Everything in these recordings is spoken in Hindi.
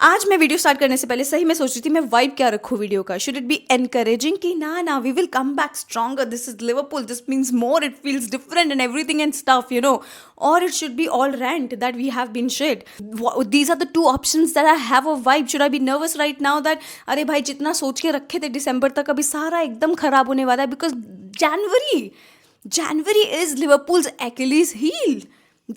आज मैं वीडियो स्टार्ट करने से पहले सही में सोच रही थी मैं वाइब क्या रखूँ वीडियो का. शुड इट बी एनकरेजिंग कि ना we will come back stronger, this is Liverpool, this means more, it feels different and everything and stuff, you know, or it should be all rant that we have been shit. These are the two options that I have of vibe. Should I be nervous right now that अरे भाई जितना सोच के रखे थे दिसंबर तक अभी सारा एकदम खराब होने वाला है, because January is Liverpool's Achilles heel.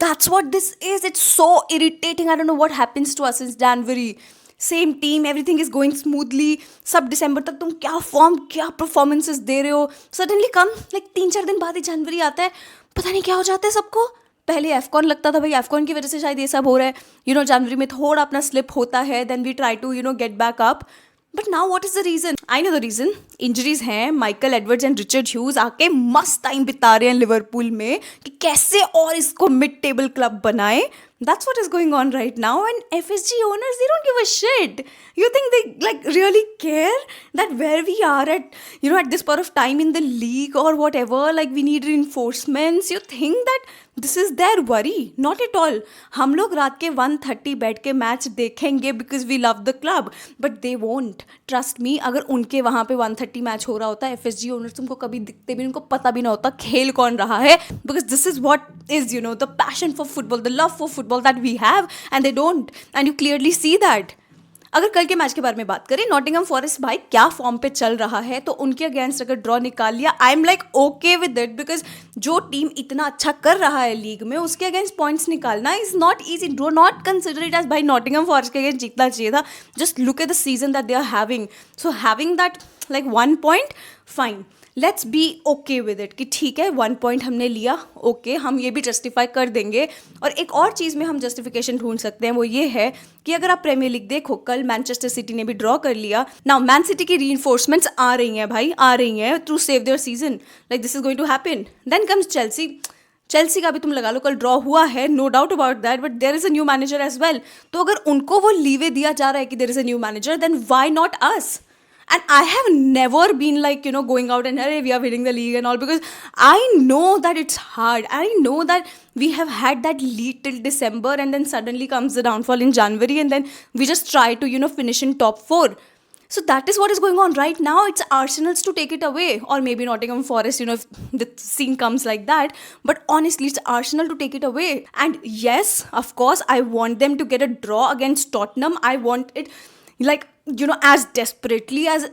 That's what this is. It's so irritating. I don't know what happens to us in January. Same team, everything is going smoothly. सब दिसंबर तक तुम क्या फॉर्म क्या परफॉर्मेंसेस दे रहे हो. सडनली कम लाइक 3-4 दिन बाद ही जनवरी आता है, पता नहीं क्या हो जाता है सबको. पहले एफकॉन लगता था भाई एफकॉन की वजह से शायद ये सब हो रहा है. जनवरी में थोड़ा अपना स्लिप होता है, then we try to get back up. But now what is the reason? I know the reason. Injuries हैं. Michael Edwards and Richard Hughes आके मस्त टाइम बिता रहे हैं लिवरपूल में कि कैसे और इसको मिड टेबल क्लब बनाए. That's what is going on right now, and FSG owners, they don't give a shit. You think they like really care that where we are at, at this point of time in the league or whatever, like we need reinforcements. You think that this is their worry? Not at all. हम लोग रात के 1:30 बैठ के मैच देखेंगे because we love the club, but they won't. Trust me, अगर उनके वहाँ पे 1:30 मैच हो रहा होता, FSG owners तुमको कभी दिखते भी, उनको पता भी ना होता खेल कौन रहा है, because this is what is, the passion for football, the love for football that we have, and they don't, and you clearly see that. अगर कल के मैच के बारे में बात करें, नॉटिंघम फॉरेस्ट भाई क्या फॉर्म पे चल रहा है, तो उनके अगेंस्ट अगर ड्रॉ निकाल लिया, I am like okay with it, because जो टीम इतना अच्छा कर रहा है लीग में उसके अगेंस्ट पॉइंट्स निकालना is not easy. Do not consider it as भाई नॉटिंघम फॉरेस्ट के अगेंस्ट जीतना चाहिए था. Just look at the season that they are having. So having that like 1 point, fine, let's be okay with it कि ठीक है 1 point हमने लिया, ओके, हम ये भी जस्टिफाई कर देंगे. और एक और चीज़ में हम जस्टिफिकेशन ढूंढ सकते हैं, वो ये है कि अगर आप प्रीमियर लीग देखो, कल मैनचेस्टर सिटी ने भी ड्रॉ कर लिया. नाउ मैन सिटी की रीइंफोर्समेंट्स आ रही हैं भाई, आ रही हैं to save their season, like this is going to happen. Then comes Chelsea का भी तुम लगा लो कल ड्रॉ हुआ है, no doubt about that, but there is a new manager as well. तो अगर उनको वो लीवे दिया जा रहा है कि there is a new manager, then why not us? And I have never been like, going out and, hey, we are winning the league and all, because I know that it's hard. I know that we have had that lead till December, and then suddenly comes the downfall in January, and then we just try to, finish in top 4. So that is what is going on right now. It's Arsenal's to take it away, or maybe Nottingham Forest, if the scene comes like that. But honestly, it's Arsenal to take it away. And yes, of course, I want them to get a draw against Tottenham. I want it like, as desperately as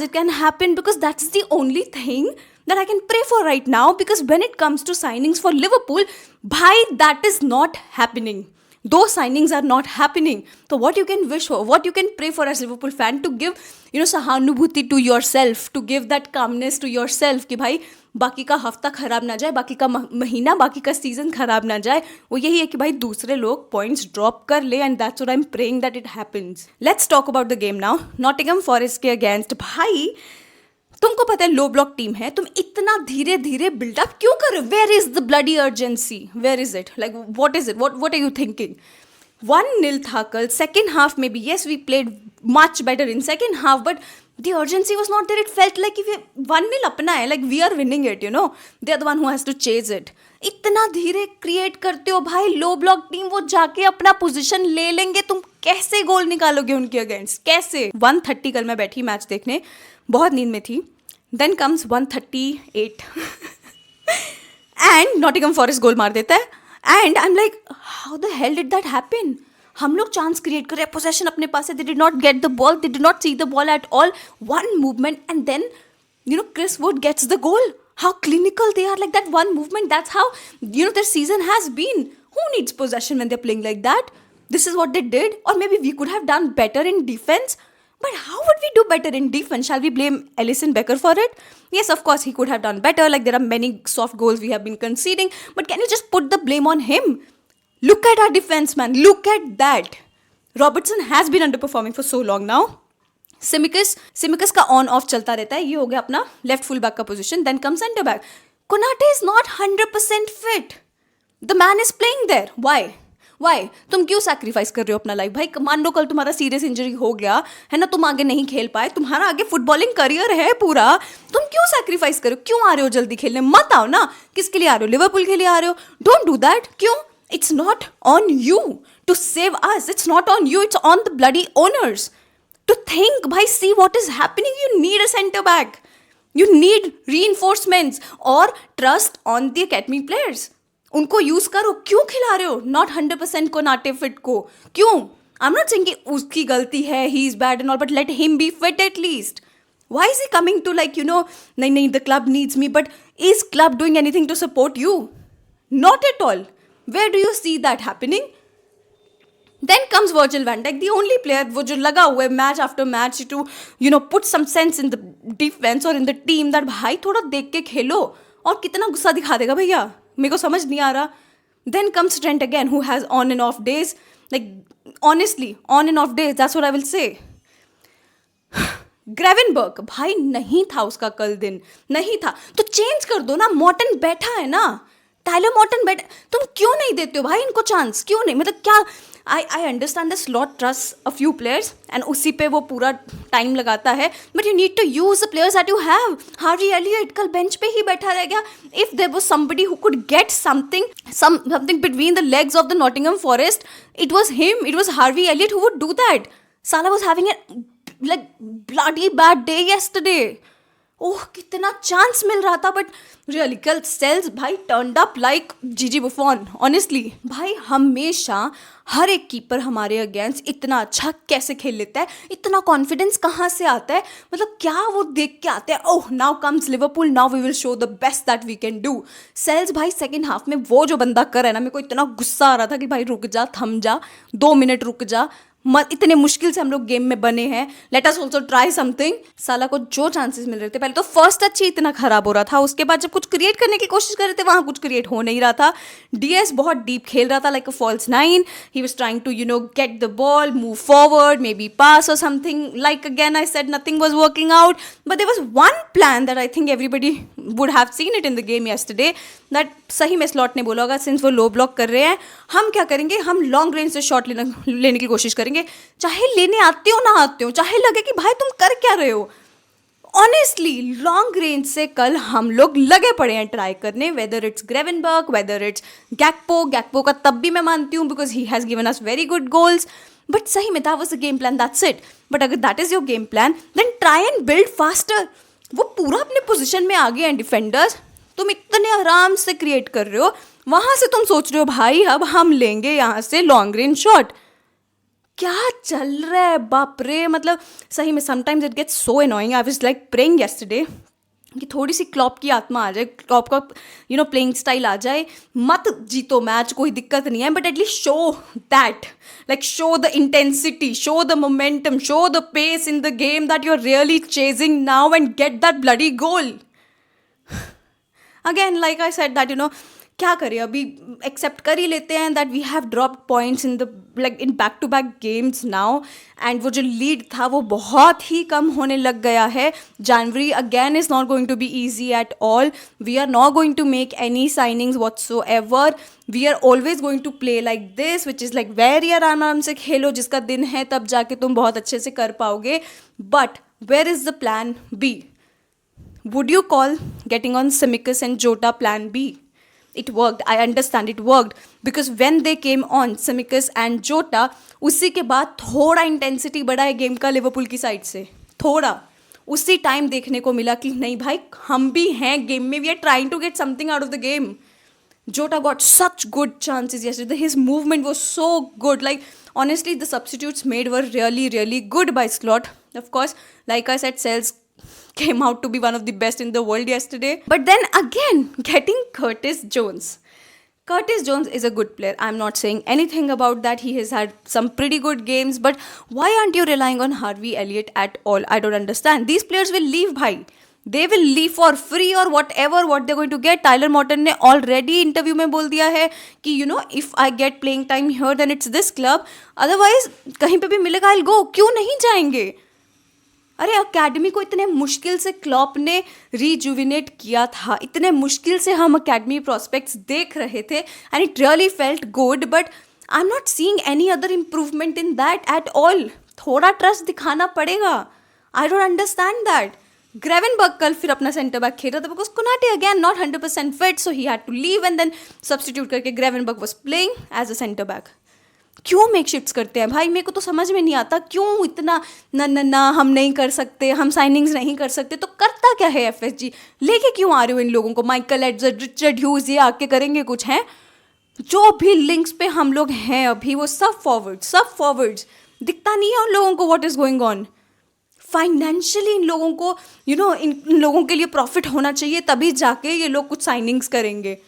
it can happen, because that's the only thing that I can pray for right now. Because when it comes to signings for Liverpool, bhai, that is not happening. Those signings are not happening. So what you can wish for, what you can pray for as Liverpool fan, to give, sahanubhuti to yourself, to give that calmness to yourself कि भाई बाकी का हफ्ता खराब ना जाए, बाकी का महीना, बाकी का सीजन खराब ना जाए. वो यही है कि भाई दूसरे लोग पॉइंट्स ड्रॉप कर ले, and that's what I am praying that it happens. Let's talk about the game now. Nottingham Forest के अगेंस्ट भाई तुमको पता है लो ब्लॉक टीम है, तुम इतना धीरे धीरे बिल्डअप क्यों कर रहे हो? Where is the bloody urgency? Where is it? Like what is it? What are you thinking? 1-0 था कल. सेकेंड हाफ में भी yes we played much better in second half, but the urgency was not there. It felt like if 1-0 अपना है, like we are winning it, they are the one who has to chase it. इतना धीरे क्रिएट करते हो भाई लो ब्लॉक टीम, वो जाके अपना पोजीशन ले लेंगे, तुम कैसे गोल निकालोगे उनके अगेंस्ट? कैसे? 1:30 कल मैं बैठी मैच देखने, बहुत नींद में थी. Then comes 1:38 and Nottingham Forest goal मार देता है, and I am like how the hell did that happen? हम लोग चांस क्रिएट कर रहे हैं, पोजेशन अपने पास है, they did not get the ball, they did not see the ball at all. One movement and then Chris Wood gets the goal. How clinical they are, like that one movement, that's how their season has been. Who needs possession when they're playing like that? This is what they did. Or maybe we could have done better in defense. But how would we do better in defense? Shall we blame Alisson Becker for it? Yes, of course he could have done better. Like there are many soft goals we have been conceding, but can you just put the blame on him? Look at our defense, man. Look at that. Robertson has been underperforming for so long now. सिमिकस का ऑन ऑफ चलता रहता है. ये हो गया अपना लेफ्ट फुल बैक का position. Then come centre back. Konate is not 100% fit. The man is playing there. Why? तुम क्यों सैक्रिफाइस कर रहे हो अपना लाइफ? भाई मान लो कल तुम्हारा सीरियस इंजरी हो गया है ना, तुम आगे नहीं खेल पाए, तुम्हारा आगे फुटबॉलिंग करियर है पूरा, तुम क्यों सैक्रिफाइस कर रहे हो? क्यों आ रहे हो जल्दी खेलने? मत आओ ना. किसके लिए आ रहे हो? लिवरपूल के लिए आ रहे हो? Don't do that. क्यों? It's not on you to save us. It's not on you. It's on the bloody owners to think, bhai, see what is happening. You need a center back. You need reinforcements or trust on the academy players. उनको यूज करो. क्यों खिला रहे हो नॉट 100% को, नाटे फिट को? क्यों? आई एम नॉट सेइंग कि उसकी गलती है, he is bad and all, but let him B fit at least. Why is he coming to like, nahi, the club needs me, but is club doing anything to support you? Not at all. Where do you see that happening? Then comes Virgil van Dijk, the only player wo jo laga hua hai match after match to, put some sense in the defense or in the team that bhai thoda dekh ke khelo. और कितना गुस्सा दिखा देगा भैया, मेरे को समझ नहीं आ रहा. Then comes Trent again, who has on and off days. Like, honestly, on and off days, that's what I will say. ग्रेवेनबर्ग, भाई नहीं था उसका कल दिन, नहीं था तो चेंज कर दो ना. मॉर्टन बैठा है ना, टाइलर मॉर्टन बैठा, तुम क्यों नहीं देते हो भाई इनको चांस? क्यों नहीं? मतलब क्या, I understand the Slot trust a few players and उसी पे वो पूरा टाइम लगाता है, but you need to use the players that you have. Harvey Elliott कल बेंच पे ही बैठा रह गया. If there was somebody who could get something between the legs of the Nottingham Forest, it was him. It was Harvey Elliott who would do that. साला was having a like bloody bad day yesterday. ओह कितना चांस मिल रहा था, बट रियली कल सेल्स भाई टर्नड अप लाइक जीजी बुफॉन. ऑनेस्टली भाई हमेशा हर एक कीपर हमारे अगेंस्ट इतना अच्छा कैसे खेल लेता है, इतना कॉन्फिडेंस कहाँ से आता है? मतलब क्या वो देख के आते हैं, oh now comes Liverpool, now we will show the best that we can do. सेल्स भाई सेकेंड हाफ में वो जो बंदा कर रहा है ना, मेरे को इतना गुस्सा आ रहा था कि भाई रुक जा, थम जा, 2 मिनट रुक जा. इतने मुश्किल से हम लोग गेम में बने हैं, let us also try something. साला को जो चांसेस मिल रहे थे, पहले तो फर्स्ट टच ही इतना खराब हो रहा था, उसके बाद जब कुछ क्रिएट करने की कोशिश कर रहे थे वहाँ कुछ क्रिएट हो नहीं रहा था. डीएस बहुत डीप खेल रहा था like a false 9. He was trying to get the ball, move forward, maybe pass और something. Like again I said, nothing was working out, but there was one plan that I think everybody would have seen it in the game yesterday, that सही में स्लॉट ने बोला होगा, सिंस वो लो ब्लॉक कर रहे हैं, हम क्या करेंगे, हम लॉन्ग रेंज से शॉट लेने की कोशिश करेंगे. चाहे लेने आते हो ना आते हो, चाहे लगे कि भाई तुम कर क्या रहे हो. ऑनेस्टली लॉन्ग रेंज से कल हम लोग लगे पड़े हैं ट्राई करने, whether it's Gravenberch, whether it's Gakpo का तब भी मैं मानती हूँ because he has given us very good goals. But सही में that was the game plan, that's it. But अगर that is your game plan, then try and build faster. वो पूरा अपने पोजिशन में आ गए हैं डिफेंडर्स, तुम इतने आराम से क्रिएट कर रहे हो, वहाँ से तुम सोच रहे हो भाई अब हम लेंगे यहाँ से लॉन्ग रेंज शॉट. क्या चल रहा है बाप रे. मतलब सही में sometimes it gets so annoying. I was like praying yesterday कि थोड़ी सी क्लॉप की आत्मा आ जाए, क्लॉप का प्लेइंग स्टाइल आ जाए. मत जीतो मैच, कोई दिक्कत नहीं है, but at least show that, like show the intensity, show the momentum, show the pace in the game that you are really chasing now and get that bloody goal. Again like I said that क्या करें, अभी एक्सेप्ट कर ही लेते हैं that we have dropped points in the like in back to back games now, and वो जो लीड था वो बहुत ही कम होने लग गया है. January again is not going to be easy at all. We are not going to make any signings whatsoever. We are always going to play like this, which is like very आराम से खेलो, जिसका दिन है तब जाके तुम बहुत अच्छे से कर पाओगे. But where is the plan B? Would you call getting on Tsimikas and Jota plan B? It worked. I understand it worked. Because when they came on, Tsimikas and Jota, उसी के बाद थोड़ा इंटेंसिटी बढ़ा है गेम का लिवरपूल की साइड से. थोड़ा उसी टाइम देखने को मिला कि नहीं भाई हम भी हैं गेम में, we are trying to get something out of the game. Jota got such good chances yesterday. His movement was so good. Like, honestly, the substitutes made were really, really good by Slot. Of course, like I said, Sells came out to be one of the best in the world yesterday. But then again, getting Curtis Jones. Curtis Jones is a good player. I'm not saying anything about that. He has had some pretty good games. But why aren't you relying on Harvey Elliott at all? I don't understand. These players will leave, bhai. They will leave for free or whatever, what they're going to get. Tyler Morton ने already interview में बोल दिया है कि if I get playing time here, then it's this club. Otherwise, कहीं पे भी मिलेगा, I'll go. क्यों नहीं जाएंगे? अरे अकेडमी को इतने मुश्किल से क्लॉप ने रीजुविनेट किया था, इतने मुश्किल से हम अकेडमी प्रॉस्पेक्ट्स देख रहे थे, and it really felt good, but I am not seeing any other improvement in that at all. थोड़ा ट्रस्ट दिखाना पड़ेगा. I don't understand that. Gravenberch कल फिर अपना सेंटर बैक खेल रहा था because Konate again not 100% fit, so he had to leave and then substitute करके Gravenberch was playing as a centre back. क्यों मेक शिफ्ट्स करते हैं भाई, मेरे को तो समझ में नहीं आता क्यों इतना ना ना ना हम नहीं कर सकते, हम साइनिंग्स नहीं कर सकते. तो करता क्या है एफएसजी, लेके क्यों आ रहे हो इन लोगों को, माइकल एडजर्ड, रिचर्ड ह्यूज, ये आके करेंगे कुछ हैं. जो भी लिंक्स पे हम लोग हैं अभी वो सब फॉरवर्ड्स दिखता नहीं है उन लोगों को what is going on. Financially इन लोगों को इन लोगों के लिए प्रॉफिट होना चाहिए, तभी जाके ये लोग कुछ साइनिंग्स करेंगे.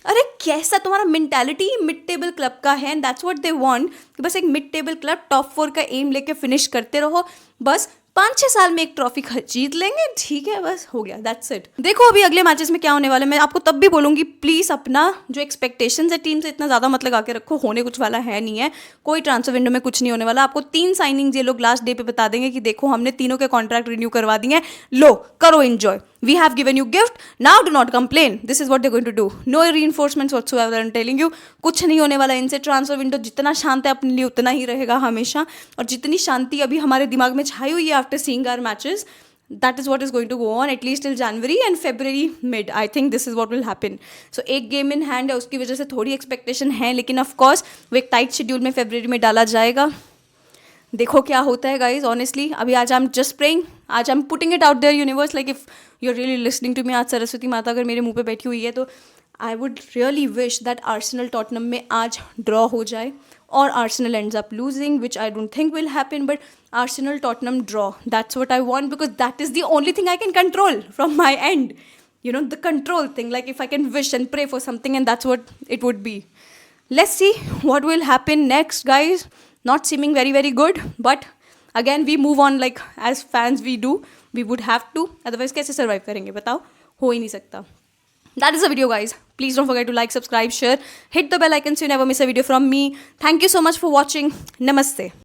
अरे कैसा तुम्हारा मेंटालिटी मिड टेबल क्लब का है, and that's what they want कि बस एक मिड टेबल क्लब टॉप 4 का एम लेके फिनिश करते रहो, बस 5-6 साल में एक ट्रॉफी जीत लेंगे, ठीक है, बस हो गया, दैट्स इट. देखो अभी अगले मैचेस में क्या होने वाला है, मैं आपको तब भी बोलूंगी प्लीज़ अपना जो एक्सपेक्टेशंस है टीम से इतना ज़्यादा मत लगा के रखो, होने कुछ वाला है नहीं है, कोई ट्रांसफर विंडो में कुछ नहीं होने वाला. आपको 3 साइनिंग्स ये लोग लास्ट डे पे बता देंगे कि देखो हमने तीनों के कॉन्ट्रैक्ट रिन्यू करवा दिए, लो करो enjoy, we have given you gift, now do not complain, this is what they going to do. No reinforcements whatsoever, I am telling you, कुछ नहीं होने वाला इनसे. ट्रांसफर विंडो जितना शांत है अपने लिए उतना ही रहेगा हमेशा, और जितनी शांति अभी हमारे दिमाग में छाई हुई है after seeing our matches, that is what is going to go on at least till January and February mid. I think this is what will happen. So एक गेम इन हैंड है, उसकी वजह से थोड़ी एक्सपेक्टेशन है, लेकिन ऑफ कोर्स वो एक टाइट शेड्यूल में फरवरी में डाला जाएगा. देखो क्या होता है गाइज. ऑनेस्टली अभी आज आई एम जस्ट प्रेइंग, आज I am putting it out there universe, like if you are really listening to me, आज सरस्वती माता अगर मेरे मुंह पे बैठी हुई है तो I would really wish that Arsenal Tottenham में आज ड्रॉ हो जाए और Arsenal ends up losing, which I don't think will happen, but Arsenal Tottenham draw, that's what I want, because that is the only thing I can control from my end, the control thing, like if I can wish and pray for something, and that's what it would be. Let's see what will happen next, guys. Not seeming very very good, but again we move on, like as fans we do, we would have to, otherwise कैसे survive करेंगे बताओ, हो ही नहीं सकता. That is the video, guys. Please don't forget to like, subscribe, share, hit the bell icon so you never miss a video from me. Thank you so much for watching. Namaste.